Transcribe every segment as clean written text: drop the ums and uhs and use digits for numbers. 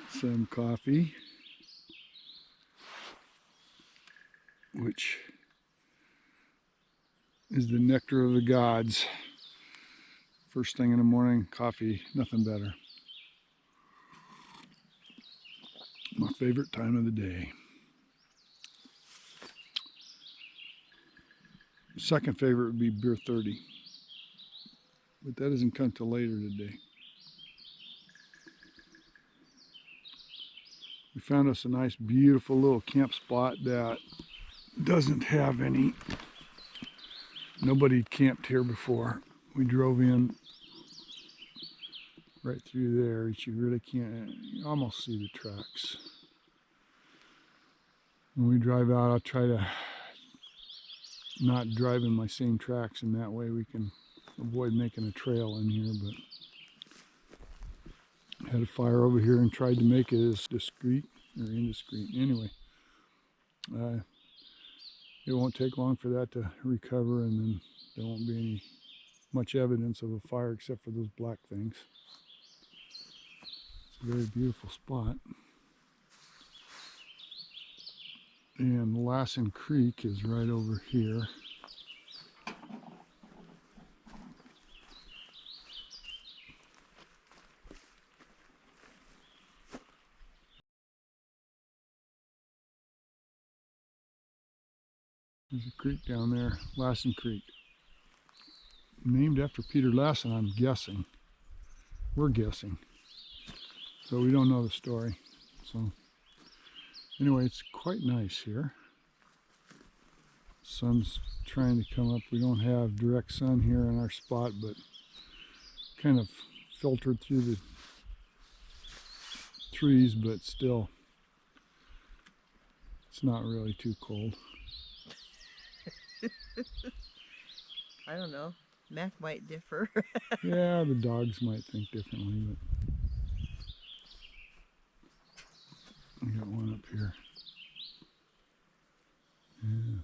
some coffee, which is the nectar of the gods. First thing in the morning, coffee, nothing better. My favorite time of the day. Second favorite would be beer 30, but that doesn't come till later today. We found us a nice, beautiful little camp spot that doesn't have any, nobody camped here before. We drove in right through there. You really can't, you almost see the tracks. When we drive out, I'll try to not drive in my same tracks, and that way we can avoid making a trail in here. But had a fire over here and tried to make it as discreet or indiscreet. Anyway, it won't take long for that to recover, and then there won't be any much evidence of a fire except for those black things. It's a very beautiful spot. And Lassen Creek is right over here. There's a creek down there, Lassen Creek. Named after Peter Lassen, I'm guessing. We're guessing. So we don't know the story. So anyway, it's quite nice here. Sun's trying to come up. We don't have direct sun here in our spot, but kind of filtered through the trees, but still, it's not really too cold. I don't know. Mac might differ. Yeah, the dogs might think differently, but I got one up here. Yeah.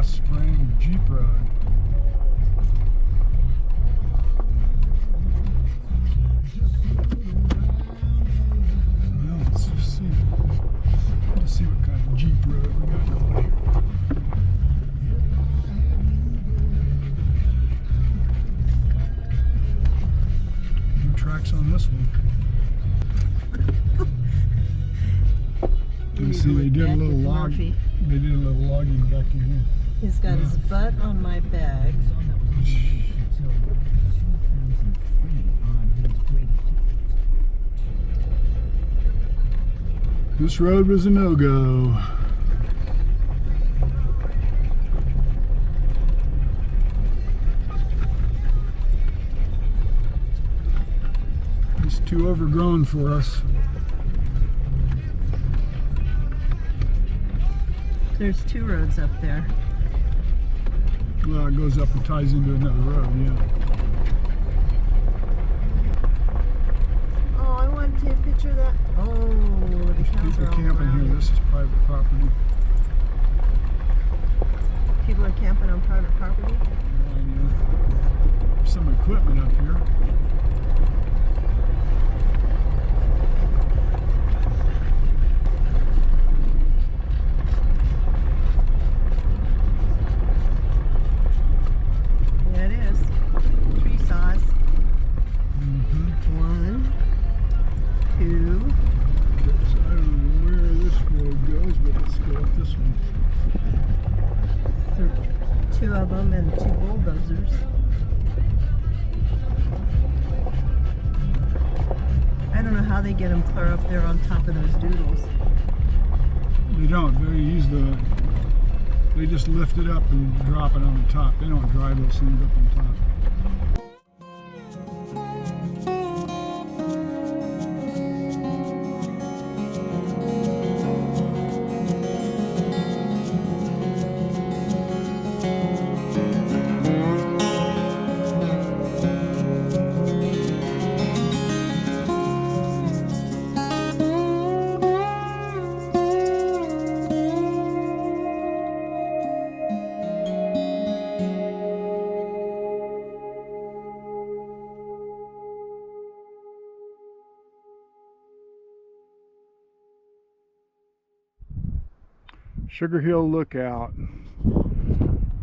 Spring Jeep Road. Well, let's just see. Let's see what kind of Jeep Road we got going here. No tracks on this one. You see, they did a little log. They did a little logging back in here. He's got his butt on my bag. This road was a no-go. It's too overgrown for us. There's two roads up there. Well, it goes up and ties into another road, yeah. sure that. Oh, the cows People are all camping around here. it. This is private property. People are camping on private property. Yeah, I know. There's some equipment up here. Yeah, it is. Tree saws. Mm-hmm. 1, 2. Okay, so I don't know where this road goes, but let's go up this one. 2 of them and 2 bulldozers. I don't know how they get them clear up there on top of those doodles. They don't. They use they just lift it up and drop it on the top. They don't drive those things up on top. Sugar Hill Lookout.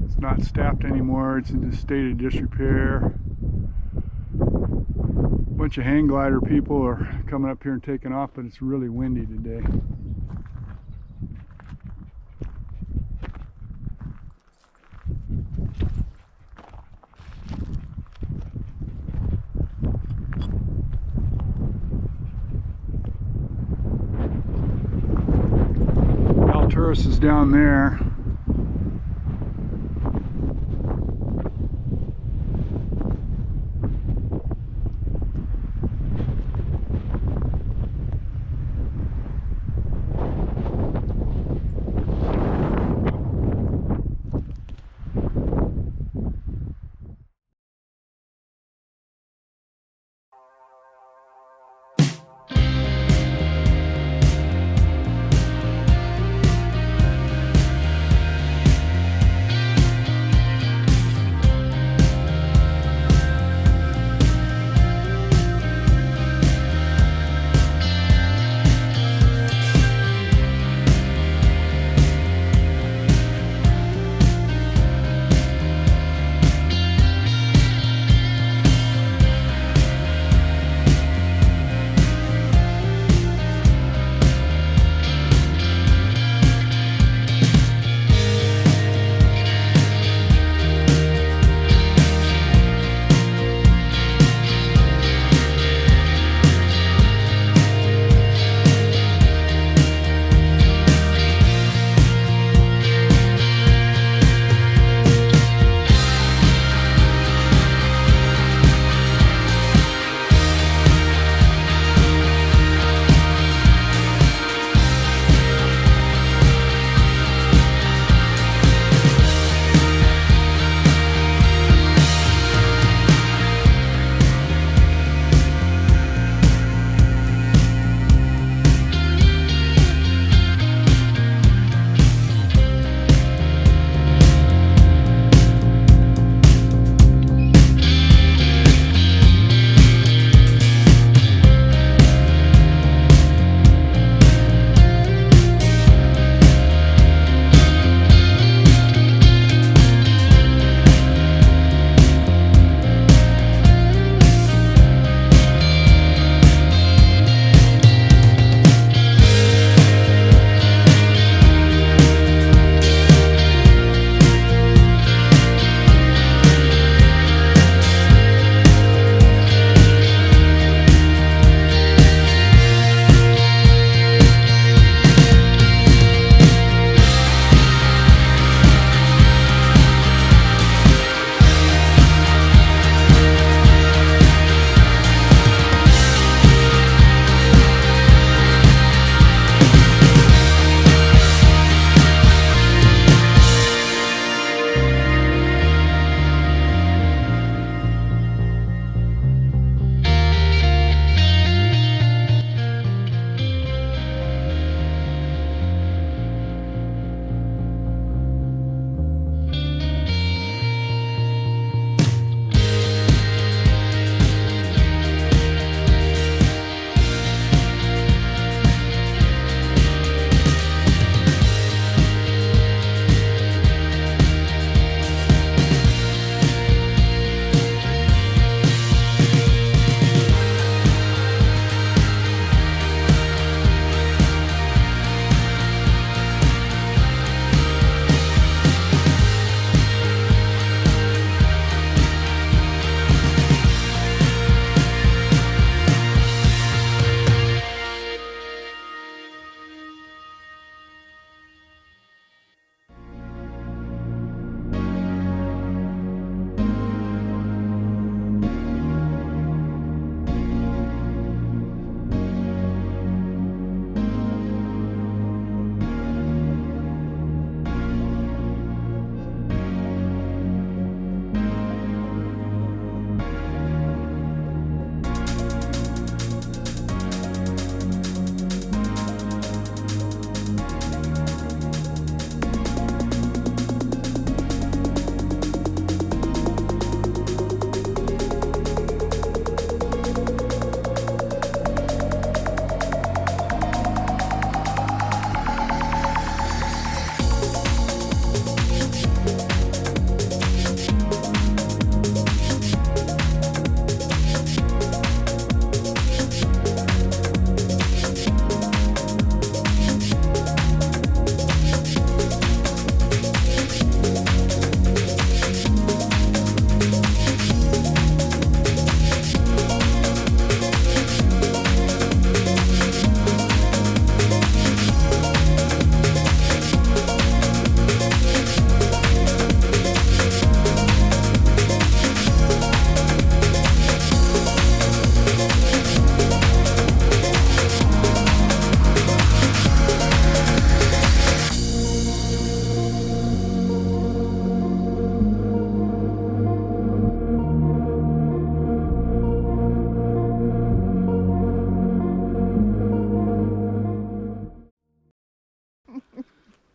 It's not staffed anymore. It's in a state of disrepair. A bunch of hang glider people are coming up here and taking off, but it's really windy today. Alturas is down there.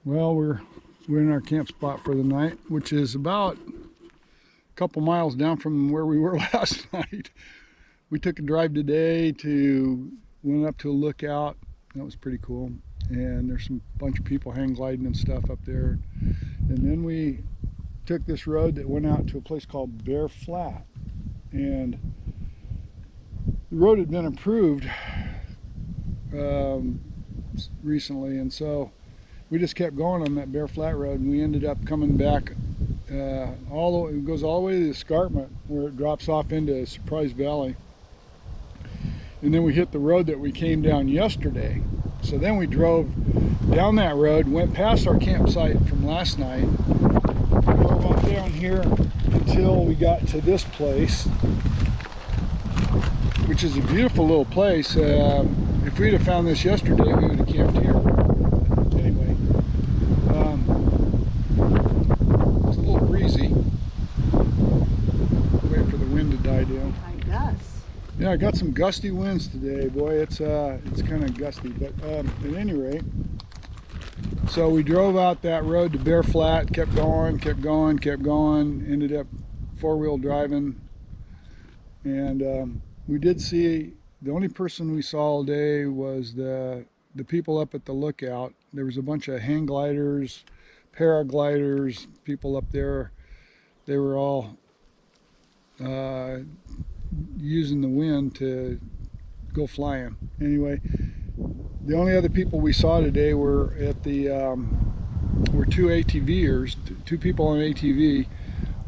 Well, we're in our camp spot for the night, which is about a couple miles down from where we were last night. We took a drive today went up to a lookout. That was pretty cool. And there's some bunch of people hang gliding and stuff up there. And then we took this road that went out to a place called Bear Flat. And the road had been improved recently, and so we just kept going on that Bear Flat road, and we ended up coming back it goes all the way to the escarpment where it drops off into Surprise Valley. And then we hit the road that we came down yesterday. So then we drove down that road, went past our campsite from last night, drove up down here until we got to this place, which is a beautiful little place. If we'd have found this yesterday, we would have camped here. Anyway, it's a little breezy. Wait for the wind to die down. I guess. Yeah, I got some gusty winds today, boy. It's kind of gusty, but at any rate, so we drove out that road to Bear Flat, kept going, ended up four-wheel driving, and we did see, the only person we saw all day was the people up at the lookout. There was a bunch of hang gliders, paragliders, people up there. They were all using the wind to go flying. Anyway, the only other people we saw today were at the were two ATVers, two people on an ATV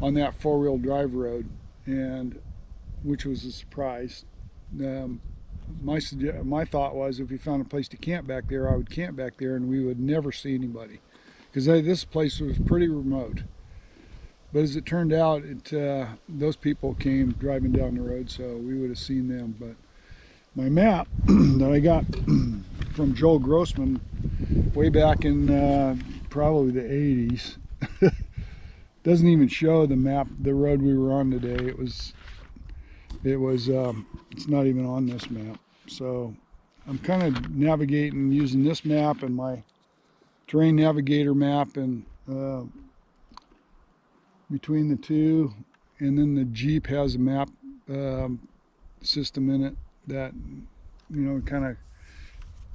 on that four-wheel drive road, and which was a surprise. My thought was if we found a place to camp back there, I would camp back there and we would never see anybody, because this place was pretty remote. But as it turned out, those people came driving down the road, so we would have seen them. But my map that I got from Joel Grossman way back in probably the 80s doesn't even show the road we were on today. It's not even on this map. So I'm kind of navigating using this map and my Terrain Navigator map, and between the two, and then the Jeep has a map system in it that, kind of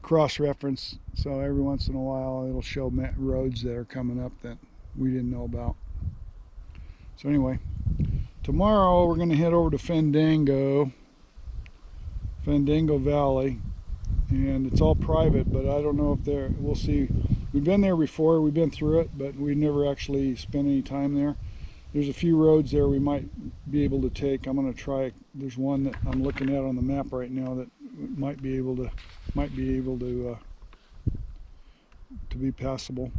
cross-reference. So every once in a while it'll show roads that are coming up that we didn't know about. So anyway, tomorrow we're going to head over to Fandango Valley, and it's all private, but I don't know if we'll see. We've been there before, we've been through it, but we never actually spent any time there. There's a few roads there we might be able to take. I'm going to try. There's one that I'm looking at on the map right now that might be able to be passable.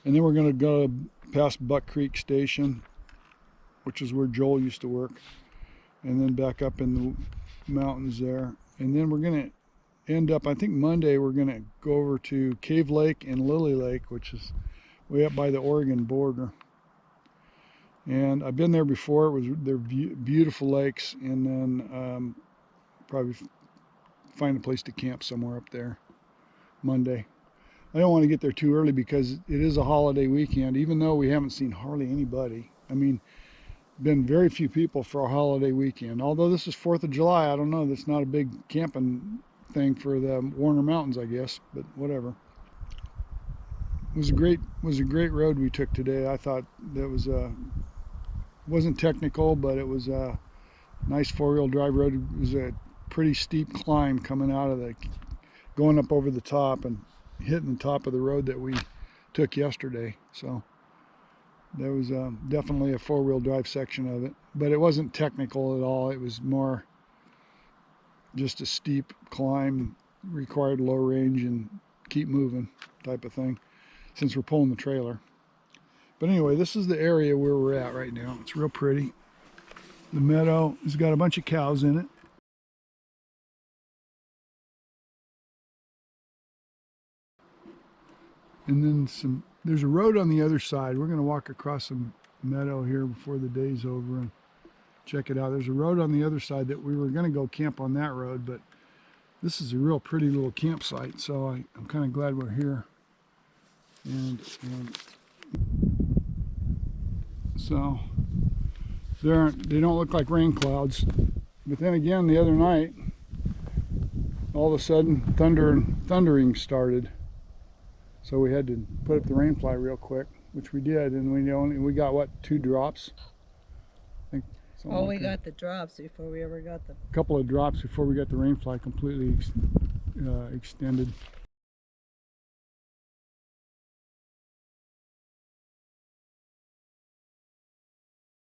And then we're going to go past Buck Creek Station, which is where Joel used to work, and then back up in the mountains there. And then we're going to end up, I think Monday, we're going to go over to Cave Lake and Lily Lake, which is way up by the Oregon border. And I've been there before. They're beautiful lakes, and then probably find a place to camp somewhere up there Monday. I don't want to get there too early because it is a holiday weekend, even though we haven't seen hardly anybody. I mean, been very few people for a holiday weekend. Although this is 4th of July, I don't know. That's not a big camping thing for the Warner Mountains, I guess, but whatever. It was a great road we took today. I thought that wasn't technical, but it was a nice four-wheel drive road. It was a pretty steep climb coming out of going up over the top and hitting the top of the road that we took yesterday. So there was definitely a four-wheel drive section of it, but it wasn't technical at all. It was more just a steep climb, required low range and keep moving type of thing, since we're pulling the trailer. But anyway, this is the area where we're at right now. It's real pretty. The meadow has got a bunch of cows in it. And then there's a road on the other side. We're going to walk across some meadow here before the day's over and check it out. There's a road on the other side that we were going to go camp on that road, but this is a real pretty little campsite, so I'm kind of glad we're here. And so they don't look like rain clouds. But then again, the other night, all of a sudden, thundering started. So we had to put up the rain fly real quick, which we did, and we got what, 2 drops? I think. Oh, we got the drops before we ever got the. A couple of drops before we got the rain fly completely extended.